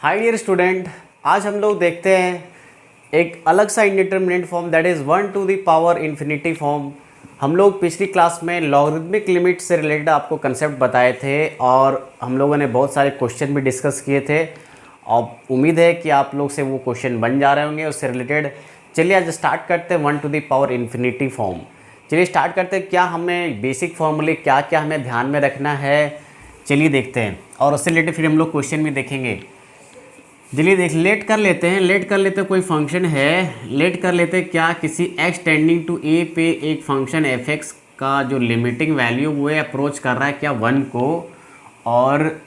Hi dear student, आज हम लोग देखते हैं एक अलग सा indeterminate form that is 1 to the power infinity form. हम लोग पिछली क्लास में लॉगरिथमिक लिमिट से रिलेटेड आपको कंसेप्ट बताए थे और हम लोगों ने बहुत सारे क्वेश्चन भी डिस्कस किए थे और उम्मीद है कि आप लोग से वो क्वेश्चन बन जा रहे होंगे उससे रिलेटेड। चलिए आज स्टार्ट करते हैं 1 to the power infinity form. चलिए स्टार्ट करते हैं। क्या हमें बेसिक फॉर्मूले क्या क्या हमें ध्यान में रखना है, चलिए देखते हैं और उससे रिलेटेड फिर हम लोग क्वेश्चन भी देखेंगे। चलिए लेट कर लेते हैं कोई फंक्शन है, लेट कर लेते हैं क्या किसी x टेंडिंग टू a पे एक फंक्शन f(x) का जो लिमिटिंग वैल्यू वो अप्रोच कर रहा है क्या 1 को, और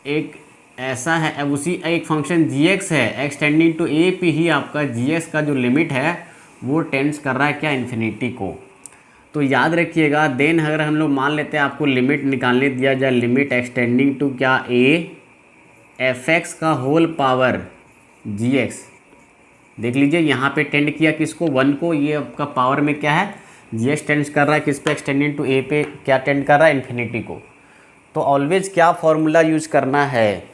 एक ऐसा है उसी एक फंक्शन gx है x टेंडिंग टू a पे ही आपका gx का जो लिमिट है वो टेंड्स कर रहा है क्या इन्फिनिटी को। तो याद रखिएगा देन अगर हम लोग मान लेते हैं आपको लिमिट निकालने दिया जाए, लिमिट x टेंडिंग टू क्या a f(x) का होल पावर gx, देख लीजिए यहाँ पे टेंड किया किसको 1 को, ये आपका पावर में क्या है gx टेंड कर रहा है किस पे एक्सटेंडिंग टू a पे क्या टेंड कर रहा है इन्फिनिटी को। तो ऑलवेज क्या फॉर्मूला यूज करना है,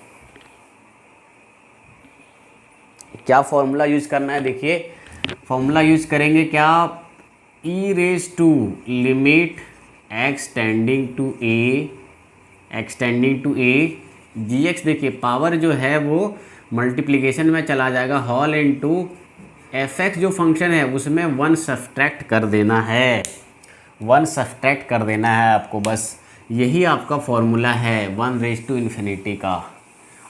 क्या फॉर्मूला यूज करना है, देखिए फॉर्मूला यूज करेंगे क्या e raise to limit x tending to a gx, देखिए पावर जो है वो मल्टीप्लिकेशन में चला जाएगा होल इनटू f(x) जो फंक्शन है उसमें 1 सब्ट्रैक्ट कर देना है, 1 सब्ट्रैक्ट कर देना है आपको, बस यही आपका फॉर्मूला है 1 रेज टू इन्फिनिटी का।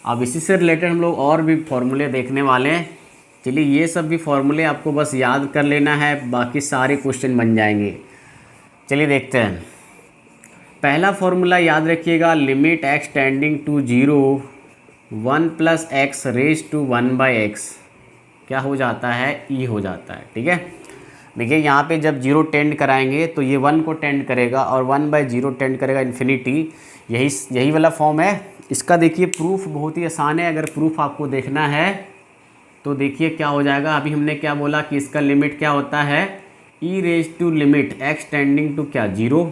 अब इसी से रिलेटेड हम लोग और भी फॉर्मूले देखने वाले हैं। चलिए ये सब भी फॉर्मूले आपको बस याद कर लेना है, बाकी सारे क्वेश्चन बन जाएंगे। चलिए देखते हैं। पहला फॉर्मूला याद रखिएगा, limit x tending to 0 1 plus x raise to 1/x क्या हो जाता है e हो जाता है। ठीक है, देखिए यहाँ पे जब 0 टेंड कराएंगे तो ये 1 को टेंड करेगा और 1/0 टेंड करेगा इन्फिनिटी, यही वाला फॉर्म है इसका। देखिए प्रूफ बहुत ही आसान है, अगर प्रूफ आपको देखना है तो देखिए क्या हो जाएगा। अभी हमने क्या बोला कि इसका लिमिट क्या होता है e raise to limit x tending to क्या 0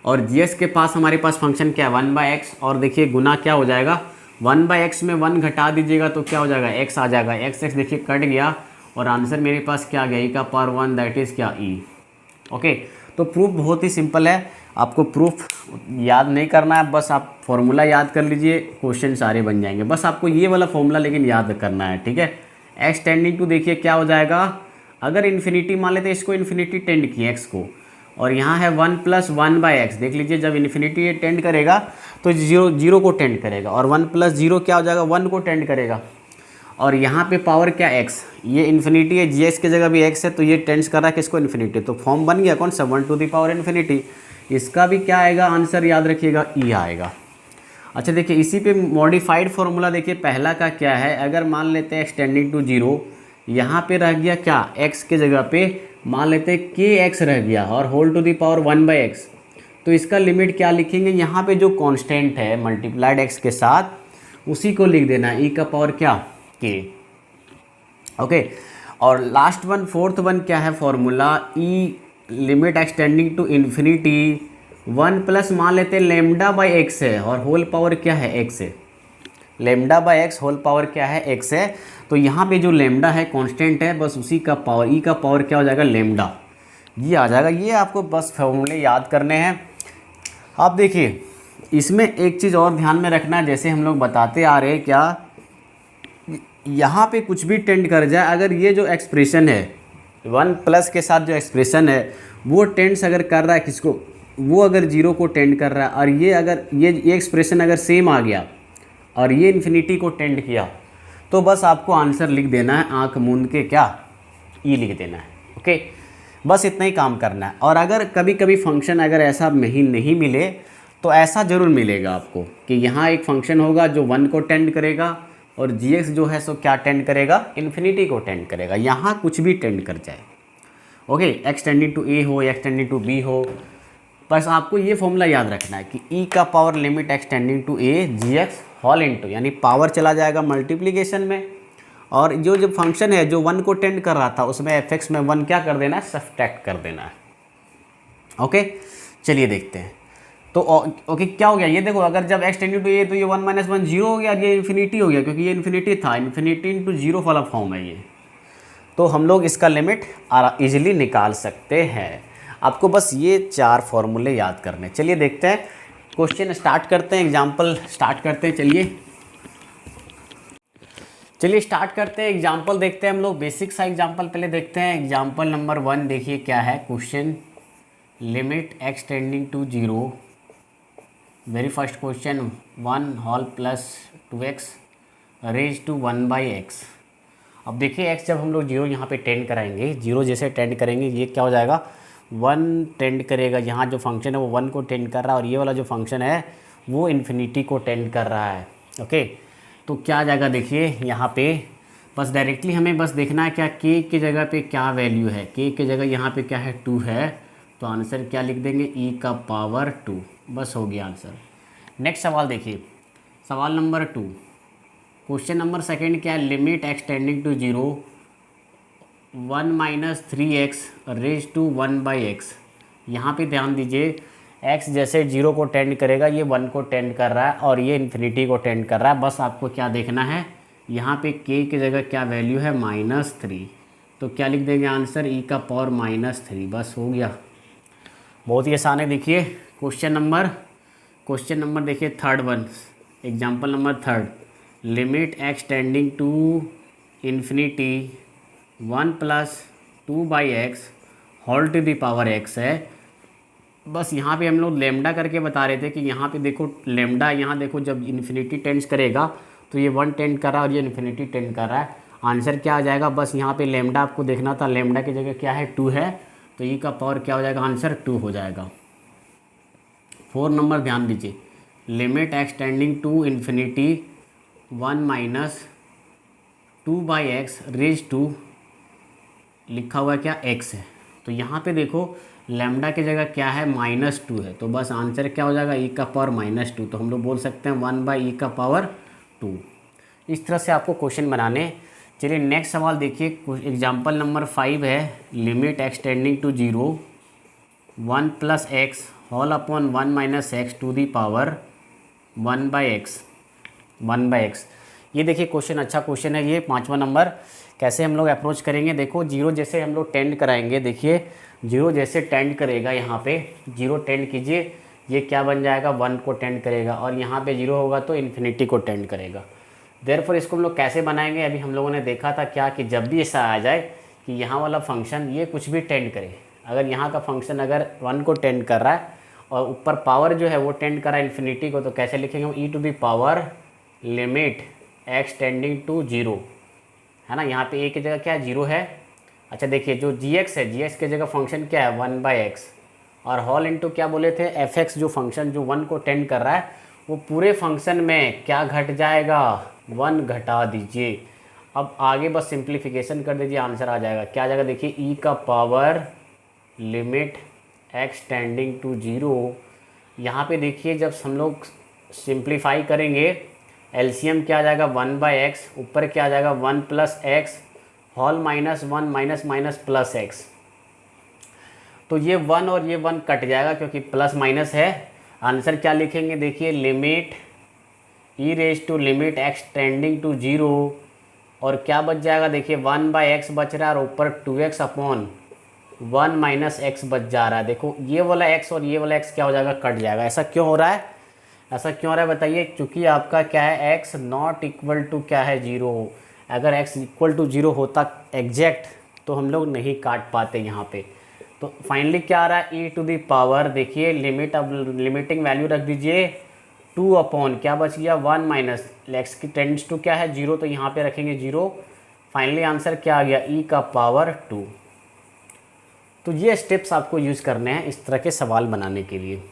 और gx के पास हमारे पास फंक्शन क्या है 1/x, और देखिए गुना क्या हो जाएगा 1/x में 1 घटा दीजिएगा तो क्या हो जाएगा x आ जाएगा, x देखिए कट गया और आंसर मेरे पास क्या आ गया e का पावर 1 दैट इज़ क्या e। ओके, तो प्रूफ बहुत ही सिंपल है, आपको प्रूफ याद नहीं करना है, बस आप फॉर्मूला याद कर लीजिए, क्वेश्चन सारे बन जाएंगे। बस आपको ये वाला फॉर्मूला लेकिन याद करना है। ठीक है, x टेंडिंग टू देखिए क्या हो जाएगा, अगर इन्फिनिटी मान लेते हैं इसको इन्फिनिटी टेंड की x को, और यहाँ है 1 प्लस 1/x, देख लीजिए जब इन्फिनिटी ये टेंड करेगा तो 0 को टेंड करेगा और 1 प्लस 0 क्या हो जाएगा 1 को टेंड करेगा, और यहाँ पे पावर क्या x, ये इन्फिनिटी है gx की जगह भी x है तो ये टेंड्स कर रहा है किसको इन्फिनिटी, तो फॉर्म बन गया कौन सा 1 टू द पावर इन्फिनिटी। इसका भी क्या आएगा आंसर याद रखिएगा e आएगा। अच्छा देखिए इसी पे मॉडिफाइड फार्मूला देखिए पहला का क्या है, अगर मान लेते हैं एक्सटेंडिंग टू 0, यहाँ पे रह गया क्या x के जगह पे मान लेते हैं kx रह गया और whole to the power 1/x, तो इसका लिमिट क्या लिखेंगे, यहाँ पे जो कांस्टेंट है मल्टीप्लाइड x के साथ उसी को लिख देना है e का पावर क्या k। ओके, और लास्ट वन फोर्थ वन क्या है formula e limit x tending to infinity 1 plus मान लेते हैं λ/x है और होल पावर क्या है x है, λ/x होल पावर क्या है x है, तो यहाँ पे जो लेमडा है कांस्टेंट है बस उसी का पावर ई का पावर क्या हो जाएगा लेमडा, ये आ जाएगा। ये आपको बस फॉर्मूले याद करने हैं। आप देखिए इसमें एक चीज़ और ध्यान में रखना है, जैसे हम लोग बताते आ रहे हैं क्या यहाँ पे कुछ भी टेंड कर जाए, अगर ये जो एक्सप्रेशन है 1 प्लस के साथ जो एक्सप्रेशन है वो टेंड्स अगर कर रहा है किसको, वो अगर 0 को टेंड कर रहा है और ये अगर ये एक्सप्रेशन अगर सेम आ गया और ये इन्फिनिटी को टेंड किया तो बस आपको आंसर लिख देना है आंख मूंद के क्या ई लिख देना है। ओके, बस इतना ही काम करना है। और अगर कभी कभी फंक्शन अगर ऐसा नहीं मिले तो ऐसा ज़रूर मिलेगा आपको कि यहाँ एक फंक्शन होगा जो 1 को टेंड करेगा और gx जो है सो क्या टेंड करेगा इन्फिनिटी को टेंड करेगा, यहाँ कुछ भी टेंड कर जाए। Okay, x tending to a हो या x टेंडिंग टू b हो, बस आपको ये फॉर्मूला याद रखना है कि e का power limit x tending to a gx whole into, यानी पावर चला जाएगा मल्टीप्लिकेशन में, और जो फंक्शन है जो 1 को टेंड कर रहा था उसमें f(x) में 1 क्या कर देना है सब्ट्रैक्ट कर देना है। ओके, चलिए देखते हैं। तो ओके क्या हो गया ये देखो, अगर जब x टेंडिंग टू ये तो ये 1 - 1 जीरो हो गया और ये इन्फिनिटी हो गया, क्योंकि ये इन्फिनिटी था, इन्फिनिटी इंटू जीरो वाला फॉर्म है ये। तो हम लोग इसका लिमिट इजीली निकाल सकते हैं। आपको बस ये 4 फॉर्मूले याद करने। चलिए देखते हैं, क्वेश्चन स्टार्ट करते हैं, एग्जाम्पल स्टार्ट करते हैं। चलिए स्टार्ट करते हैं, एग्जाम्पल देखते हैं हम लोग। बेसिक सा एग्जाम्पल पहले देखते हैं। एग्जाम्पल नंबर 1 देखिए क्या है question, limit x tending to zero. Very first question 1 whole plus 2x raise to 1/x। अब देखिए x जब हम लोग जीरो यहाँ पे टेंड कराएंगे, जीरो जैसे टेंड करेंगे ये क्या हो जाएगा, 1 टेंड करेगा। यहाँ जो फंक्शन है वो 1 को टेंड कर रहा है और ये वाला जो फंक्शन है वो इन्फिनिटी को टेंड कर रहा है। ओके, तो क्या आ जाएगा देखिए यहाँ पे, बस डायरेक्टली हमें बस देखना है क्या k की जगह पे क्या वैल्यू है। k की जगह यहाँ पे क्या है 2 है, तो आंसर क्या लिख देंगे e⁻²। बस हो गया आंसर। नेक्स्ट सवाल देखिए, सवाल नंबर 2, क्वेश्चन नंबर सेकंड क्या है, limit x tending to zero 1 - 3x raise to 1/x। यहाँ पे ध्यान दीजिए x जैसे जीरो को टेंड करेगा ये 1 को टेंड कर रहा है और ये इन्फिनिटी को टेंड कर रहा है। बस आपको क्या देखना है, यहाँ पे k की जगह क्या वैल्यू है -3, तो क्या लिख देंगे आंसर e⁻³ बस हो गया। बहुत ही आसान है। देखिए क्वेश्चन नंबर देखिए third one, example number 3, limit x tending to infinity 1 + 2/x whole to the power x है। बस यहाँ पे हम लोग लेमडा करके बता रहे थे कि यहाँ पे देखो लेमडा, यहाँ देखो जब इन्फिनिटी टेंड्स करेगा तो ये 1 टेंड कर रहा है और ये इन्फिनिटी टेंड कर रहा है। आंसर क्या आ जाएगा, बस यहाँ पे लेमडा आपको देखना था, लेमडा की जगह क्या है 2 है, तो ई का पावर क्या हो जाएगा, आंसर 2 हो जाएगा। 4 नंबर ध्यान दीजिए, limit x tending to infinity 1 - 2/x raise to लिखा हुआ क्या x है, तो यहाँ पे देखो लैम्डा की जगह क्या है -2 है, तो बस आंसर क्या हो जाएगा e⁻²। तो हम लोग बोल सकते हैं 1/e⁻²। इस तरह से आपको क्वेश्चन बनाने। चलिए नेक्स्ट सवाल देखिए, एग्जाम्पल नंबर 5 है, limit x tending to zero 1 + x whole upon 1 - x to the power 1/x। ये देखिए क्वेश्चन अच्छा क्वेश्चन है ये 5वां नंबर। कैसे हम लोग अप्रोच करेंगे, देखो जीरो जैसे हम लोग टेंड कराएंगे, देखिए जीरो जैसे टेंड करेगा, यहाँ पे जीरो टेंड कीजिए, ये क्या बन जाएगा 1 को टेंड करेगा और यहाँ पे जीरो होगा तो इन्फिनिटी को टेंड करेगा। देयरफॉर इसको हम लोग कैसे बनाएंगे, अभी हम लोगों ने देखा था क्या कि जब भी ऐसा आ जाए कि यहाँ वाला फंक्शन ये कुछ भी टेंड करे, अगर यहाँ का फंक्शन अगर 1 को टेंड कर रहा है और ऊपर पावर जो है वो टेंड कर रहा है इन्फिनिटी को, तो कैसे लिखेंगे हम e⁻ limit x tending to zero, है ना। यहाँ पे a की जगह क्या है, जीरो है। अच्छा देखिए जो gx है, gx की जगह फंक्शन क्या है 1/x और होल इंटू क्या बोले थे fx, जो फंक्शन जो 1 को टेंड कर रहा है वो पूरे फंक्शन में क्या घट जाएगा 1 घटा दीजिए। अब आगे बस सिंप्लीफिकेशन कर दीजिए, आंसर आ जाएगा। क्या आ जाएगा देखिए e⁻ limit x tending to zero. यहाँ पे देखिए जब हम लोग सिंप्लीफाई करेंगे एलसीएम क्या आ जाएगा 1/x, ऊपर क्या आ जाएगा 1 + x होल -1 - +x, तो ये 1 और ये 1 कट जाएगा क्योंकि प्लस माइनस है। आंसर क्या लिखेंगे देखिए, limit e⁻ limit x tending to zero और क्या बच जाएगा देखिए 1/x बच रहा है और ऊपर 2x अपॉन 1 - x बच जा रहा है। देखो ये वाला x और ये वाला x क्या हो जाएगा, कट जाएगा। ऐसा क्यों हो रहा है, ऐसा क्यों हो रहा है बताइए, क्योंकि आपका क्या है x नॉट इक्वल टू क्या है जीरो। अगर x इक्वल टू जीरो होता एग्जैक्ट तो हम लोग नहीं काट पाते यहाँ पे। तो फाइनली क्या आ रहा है e⁻, देखिए लिमिट, अब लिमिटिंग वैल्यू रख दीजिए 2 अपॉन क्या बच गया 1 माइनस x की टेंड्स टू क्या है जीरो, तो यहाँ पे रखेंगे जीरो। फाइनली आंसर क्या आ गया e⁻²। तो ये स्टेप्स आपको यूज़ करने हैं इस तरह के सवाल बनाने के लिए।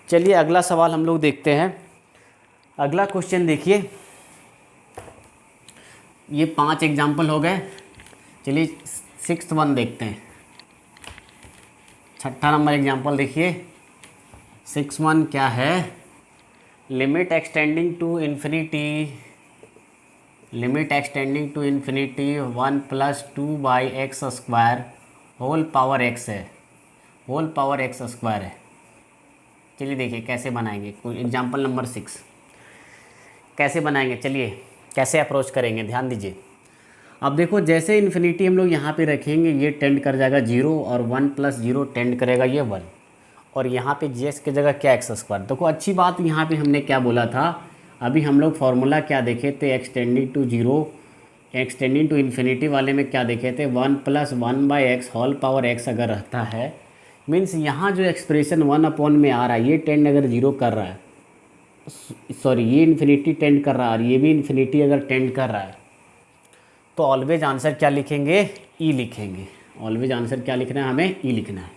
चलिए अगला सवाल हम लोग देखते हैं। अगला क्वेश्चन देखिए, ये 5 एग्जाम्पल हो गए। चलिए 6th वन देखते हैं, 6ठा नंबर एग्जाम्पल देखिए। 6 वन क्या है, limit x tending to infinity, limit x tending to infinity 1 + 2/x² whole power x है, होल पावर x² है। चलिए देखिए कैसे बनाएंगे। कोई एग्जाम्पल नंबर 6 कैसे बनाएंगे, चलिए कैसे अप्रोच करेंगे, ध्यान दीजिए। अब देखो जैसे इन्फिनिटी हम लोग यहाँ पे रखेंगे ये टेंड कर जाएगा 0 और 1 + 0 टेंड करेगा ये 1, और यहाँ पे जी की जगह क्या x²। देखो अच्छी बात यहाँ पे हमने क्या बोला था, अभी हम लोग फार्मूला क्या देखे थे, x tending to 0 x tending to infinity वाले में क्या देखे थे, 1 + 1/x होल पावर x अगर रहता है, मीन्स यहाँ जो एक्सप्रेशन 1 में आ रहा है ये टेंड अगर 0 कर रहा है, सॉरी ये इन्फिनिटी टेंड कर रहा है और ये भी इन्फिनिटी अगर टेंड कर रहा है, तो ऑलवेज आंसर क्या लिखेंगे, ई लिखेंगे। ऑलवेज आंसर क्या लिखना है, हमें ई लिखना है।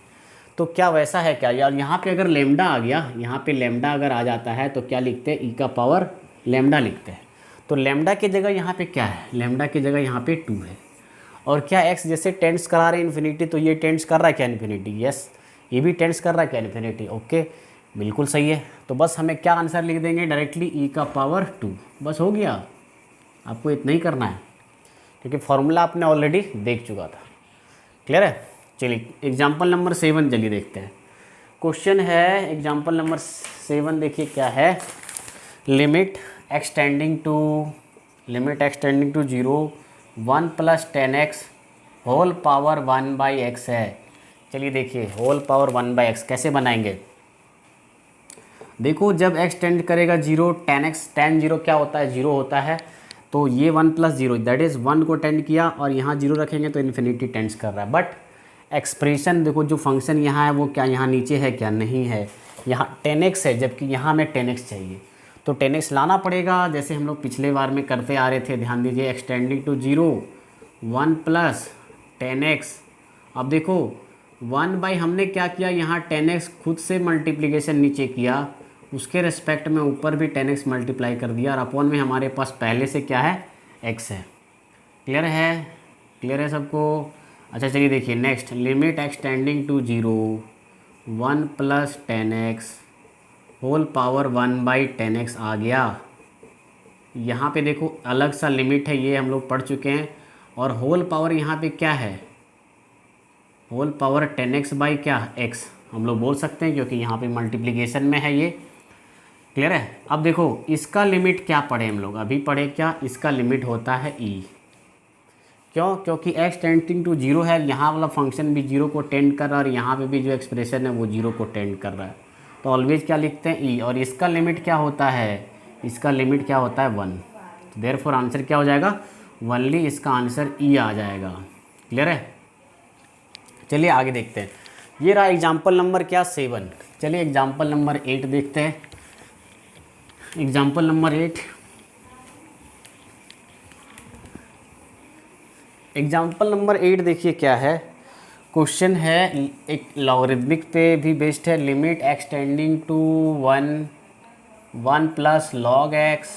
तो क्या वैसा है क्या यार, यहाँ पे अगर लेमडा आ गया, यहाँ पे लेमडा अगर आ जाता है तो क्या लिखते हैं, ई का पावर लेमडा लिखते हैं। तो लेमडा की जगह यहाँ पे क्या है, लेमडा की जगह यहाँ पे 2 है। और क्या एक्स जैसे टेंड्स करा रहे इन्फिनिटी, तो ये टेंड्स कर रहा है क्या इन्फिनिटी, यस ये भी टेंड्स कर रहा है क्या इन्फिनिटी, ओके बिल्कुल सही है। तो बस हमें क्या आंसर लिख देंगे डायरेक्टली, ई का पावर 2, बस हो गया। आपको इतना ही करना है क्योंकि फॉर्मूला आपने ऑलरेडी देख चुका था। क्लियर है। चलिए एग्जाम्पल नंबर 7 चलिए देखते हैं। क्वेश्चन है एग्जाम्पल नंबर 7, देखिए क्या है, limit x tending to 0 1 + 10x whole power 1/x है। चलिए देखिए होल पावर 1/x कैसे बनाएंगे। देखो जब x टेंड करेगा 0, tan 0 क्या होता है, 0 होता है। तो ये 1 + 0 दैट इज़ 1 को टेंड किया और यहाँ 0 रखेंगे तो इन्फिनिटी टेंड्स कर रहा है। बट एक्सप्रेशन देखो जो फंक्शन यहाँ है वो क्या यहाँ नीचे है, क्या नहीं है, यहाँ 10x है जबकि यहाँ हमें 10x चाहिए। तो 10x लाना पड़ेगा, जैसे हम लोग पिछले बार में करते आ रहे थे। ध्यान दीजिए एक्सटेंडिंग टू 0 1 + 10x। अब देखो 1/ हमने क्या किया, यहाँ 10x खुद से मल्टीप्लिकेशन नीचे किया, उसके रिस्पेक्ट में ऊपर भी 10x मल्टीप्लाई कर दिया और अपॉन में हमारे पास पहले से क्या है, x है। क्लियर है, क्लियर है सबको। अच्छा चलिए देखिए next, limit x tending to 0 1 + 10x whole power 1/10x आ गया। यहाँ पे देखो अलग सा लिमिट है, ये हम लोग पढ़ चुके हैं। और होल पावर यहाँ पे क्या है, होल पावर 10x/ क्या x हम लोग बोल सकते हैं क्योंकि यहाँ पे मल्टीप्लिकेशन में है ये। क्लियर है। अब देखो इसका लिमिट क्या पढ़े हम लोग, अभी पढ़े क्या, इसका लिमिट होता है e। क्यों, क्योंकि x टेंडिंग टू 0 है, यहाँ वाला फंक्शन भी 0 को टेंड कर रहा है और यहाँ पे भी जो एक्सप्रेशन है वो 0 को टेंड कर रहा है। तो ऑलवेज क्या लिखते हैं e, और इसका लिमिट क्या होता है, इसका लिमिट क्या होता है 1। तो देयरफॉर आंसर क्या हो जाएगा, ओनली इसका आंसर e आ जाएगा। क्लियर है। चलिए आगे देखते हैं। ये रहा एग्जाम्पल नंबर क्या 7। चलिए एग्जाम्पल नंबर 8 देखते हैं। एग्जाम्पल नंबर 8, एग्जाम्पल नंबर 8 देखिए क्या है। क्वेश्चन है एक लॉगरिथमिक पे भी बेस्ड है, limit x tending to 1 + log x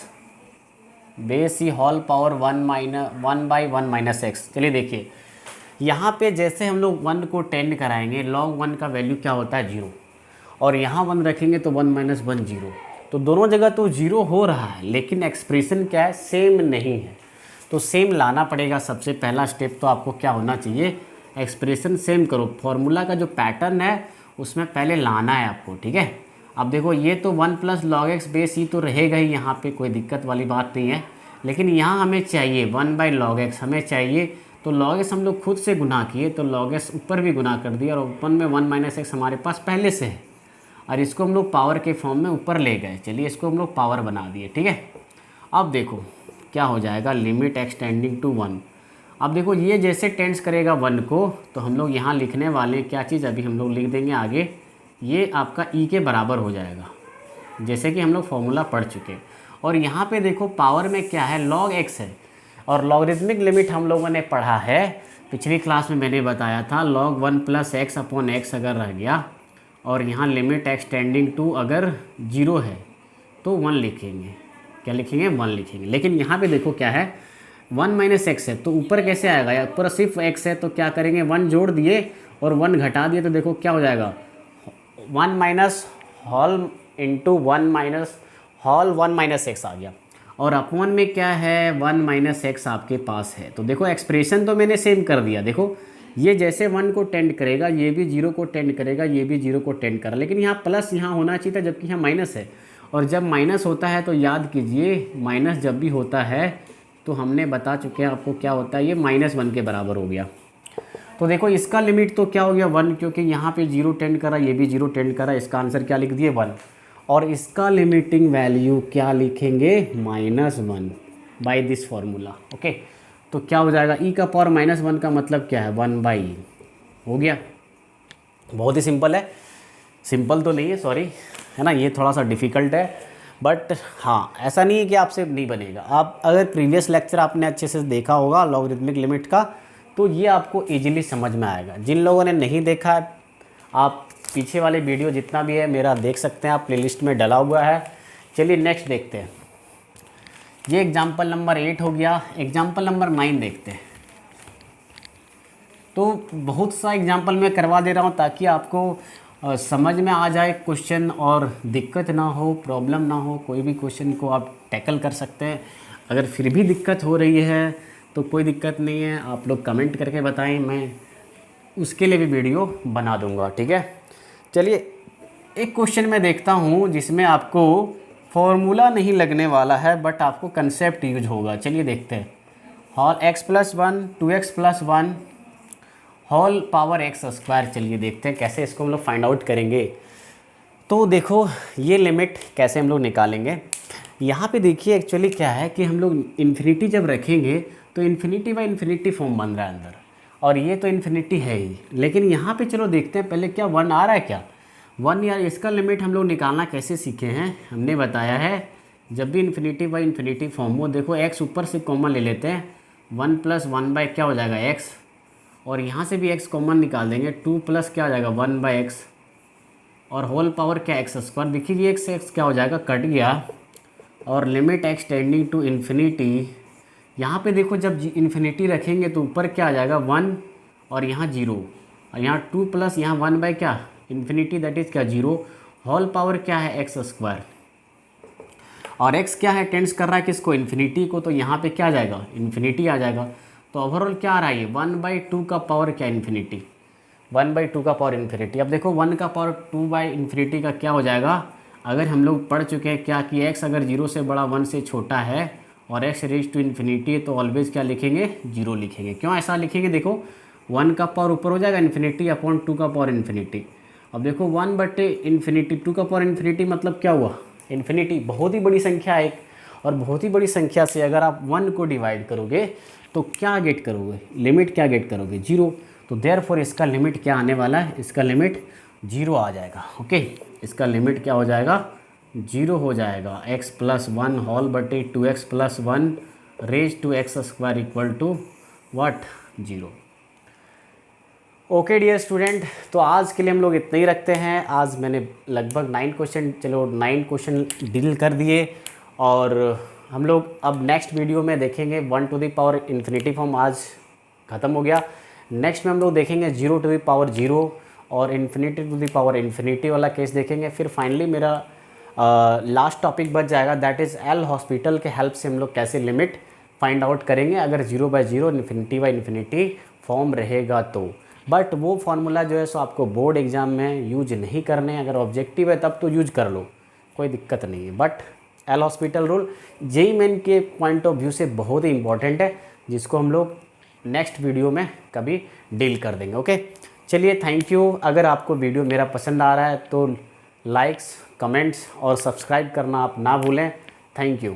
base e whole power 1/1 - x। चलिए देखिए यहाँ पे जैसे हम लोग 1 को टेंड कराएंगे, log 1 का वैल्यू क्या होता है 0, और यहाँ 1 रखेंगे तो 1 - 1 0। तो दोनों जगह तो 0 हो रहा है लेकिन एक्सप्रेशन क्या है, सेम नहीं है। तो सेम लाना पड़ेगा। सबसे पहला स्टेप तो आपको क्या होना चाहिए, एक्सप्रेशन सेम करो। फॉर्मूला का जो पैटर्न है उसमें पहले लाना है आपको, ठीक है। अब देखो ये तो 1 + log x बेस ई तो रहेगा ही, यहाँ पे कोई दिक्कत वाली बात नहीं है। लेकिन यहाँ हमें चाहिए 1/log x हमें चाहिए। तो log x हम लोग खुद से गुना किए तो log x ऊपर भी गुना कर दिया और ऊपर में 1 - x हमारे पास पहले से है और इसको हम लोग पावर के फॉर्म में ऊपर ले गए। चलिए इसको हम लोग पावर बना दिए, ठीक है। अब देखो क्या हो जाएगा, लिमिट एक्सटेंडिंग टू 1। अब देखो ये जैसे टेंड्स करेगा 1 को, तो हम लोग यहाँ लिखने वाले क्या चीज़, अभी हम लोग लिख देंगे आगे, ये आपका ई के बराबर हो जाएगा जैसे कि हम लोग फॉर्मूला पढ़ चुके। और यहाँ पे देखो पावर में क्या है, log x है। और लॉगरिथमिक लिमिट हम लोगों ने पढ़ा है पिछली क्लास में, मैंने बताया था log 1 + x/x अगर रह गया और यहाँ लिमिट एक्सटेंडिंग टू अगर 0 है तो 1 लिखेंगे। क्या लिखेंगे, 1 लिखेंगे। लेकिन यहाँ पे देखो क्या है, 1 - x है तो ऊपर कैसे आएगा, या ऊपर सिर्फ x है तो क्या करेंगे, 1 जोड़ दिए और 1 घटा दिए तो देखो क्या हो जाएगा, 1 - होल इंटू 1 - होल 1 - x आ गया। और अपॉन में क्या है, 1 - x आपके पास है। तो देखो एक्सप्रेशन तो मैंने सेम कर दिया। देखो ये जैसे 1 को टेंड करेगा, ये भी 0 को टेंड करेगा, ये भी 0 को टेंड करा, लेकिन यहाँ प्लस यहाँ होना चाहिए था जबकि यहाँ माइनस है। और जब माइनस होता है तो याद कीजिए, माइनस जब भी होता है तो हमने बता चुके हैं आपको क्या होता है, ये -1 के बराबर हो गया। तो देखो इसका लिमिट तो क्या हो गया 1, क्योंकि यहाँ पे 0 टेंड करा, ये भी 0 टेंड करा, इसका आंसर क्या लिख दिए 1। और इसका लिमिटिंग वैल्यू क्या लिखेंगे, -1 बाय दिस फॉर्मूला। ओके, तो क्या हो जाएगा, e का पावर -1 का मतलब क्या है 1/e। हो गया, बहुत ही सिंपल है, सिंपल तो नहीं है सॉरी, है ना, ये थोड़ा सा डिफ़िकल्ट है, बट हाँ ऐसा नहीं है कि आपसे नहीं बनेगा। आप अगर प्रीवियस लेक्चर आपने अच्छे से देखा होगा लॉगरिथमिक लिमिट का, तो ये आपको इजीली समझ में आएगा। जिन लोगों ने नहीं देखा है, आप पीछे वाले वीडियो जितना भी है मेरा देख सकते हैं, आप प्लेलिस्ट में डला हुआ है। चलिए नेक्स्ट देखते हैं। ये एग्जाम्पल नंबर 8 हो गया। एग्जाम्पल नंबर 9 देखते हैं। तो बहुत सा एग्जाम्पल मैं करवा दे रहा हूँ ताकि आपको समझ में आ जाए क्वेश्चन और दिक्कत ना हो, प्रॉब्लम ना हो। कोई भी क्वेश्चन को आप टैकल कर सकते हैं। अगर फिर भी दिक्कत हो रही है तो कोई दिक्कत नहीं है, आप लोग कमेंट करके बताएं, मैं उसके लिए भी वीडियो बना दूंगा, ठीक है। चलिए एक क्वेश्चन मैं देखता हूँ जिसमें आपको फॉर्मूला नहीं लगने वाला है बट आपको कंसेप्ट यूज होगा। चलिए देखते हैं। Whole x+1 2x+1 whole power x²। चलिए देखते हैं कैसे इसको हम लोग फाइंड आउट करेंगे। तो देखो ये लिमिट कैसे हम लोग निकालेंगे। यहाँ पे देखिए एक्चुअली क्या है कि हम लोग इन्फिनिटी जब रखेंगे तो इन्फिनिटी बाय इन्फिनिटी फॉर्म बन रहा है अंदर, और ये तो इन्फिनिटी है ही। लेकिन यहाँ पे चलो देखते हैं पहले क्या 1 आ रहा है क्या 1, यार इसका लिमिट हम लोग निकालना कैसे सीखे हैं, हमने बताया है जब भी इन्फिनिटी बाय इन्फिनिटी फॉर्म हो, देखो x ऊपर से कॉमन ले लेते हैं, 1 + 1 क्या हो जाएगा x, और यहाँ से भी x कॉमन निकाल देंगे, 2 + क्या हो जाएगा 1/x, और होल पावर क्या x²। देखिए ये x से x क्या हो जाएगा, कट गया, और limit x tending to infinity. यहाँ पे देखो जब इन्फिनिटी रखेंगे तो ऊपर क्या आ जाएगा 1 और यहाँ 0, और यहाँ 2 + यहाँ 1 क्या इन्फिनिटी, दैट इज़ क्या 0, होल पावर क्या है x², और x क्या है टेंड्स कर रहा है किसको, इन्फिनिटी को, तो यहाँ पे क्या आ जाएगा इन्फिनिटी आ जाएगा। तो ओवरऑल क्या आ रहा है ये 1/2 का पावर क्या इन्फिनिटी, 1/2 का पावर इन्फिनिटी। अब देखो 1 का पावर 2/इन्फिनिटी का क्या हो जाएगा, अगर हम लोग पढ़ चुके हैं क्या कि x अगर 0 से बड़ा 1 से छोटा है और x रेज टू इन्फिनिटी, तो ऑलवेज क्या लिखेंगे 0 लिखेंगे। क्यों ऐसा लिखेंगे, देखो 1 का पावर ऊपर हो जाएगा इन्फिनिटी अपॉन 2 का पावर इन्फिनिटी। अब देखो 1/इन्फिनिटी 2 का पावर इन्फिनिटी मतलब क्या हुआ इन्फिनिटी, बहुत ही बड़ी संख्या है एक, और बहुत ही बड़ी संख्या से अगर आप 1 को डिवाइड करोगे तो क्या गेट करोगे, लिमिट क्या गेट करोगे 0। तो देयरफॉर इसका लिमिट क्या आने वाला है, इसका लिमिट 0 आ जाएगा। ओके, इसका लिमिट क्या हो जाएगा 0 हो जाएगा, x+1 होल बटे 2x+1 raise to x² equal to what 0। Okay dear student, तो आज के लिए हम लोग इतना ही रखते हैं। आज मैंने लगभग 9 क्वेश्चन डील कर दिए, और हम लोग अब नेक्स्ट वीडियो में देखेंगे 1 to the power infinity form, आज ख़त्म हो गया। नेक्स्ट में हम लोग देखेंगे 0 टू द पावर 0 और infinity to the power infinity वाला केस देखेंगे। फिर फाइनली मेरा लास्ट टॉपिक बच जाएगा, दैट इज़ एल हॉस्पिटल के हेल्प से हम लोग कैसे लिमिट फाइंड आउट करेंगे अगर 0/0 इन्फिनिटी बाय इन्फिनिटी फॉर्म रहेगा तो। बट वो फार्मूला जो है सो आपको बोर्ड एग्जाम में यूज नहीं करने, अगर ऑब्जेक्टिव है तब तो यूज कर लो, कोई दिक्कत नहीं है। But L hospital rule JEE main के पॉइंट ऑफ व्यू से बहुत ही इंपॉर्टेंट है, जिसको हम लोग नेक्स्ट वीडियो में कभी डील कर देंगे। ओके, चलिए थैंक यू। अगर आपको वीडियो मेरा पसंद आ रहा है तो लाइक्स, कमेंट्स और सब्सक्राइब करना आप ना भूलें। Thank you.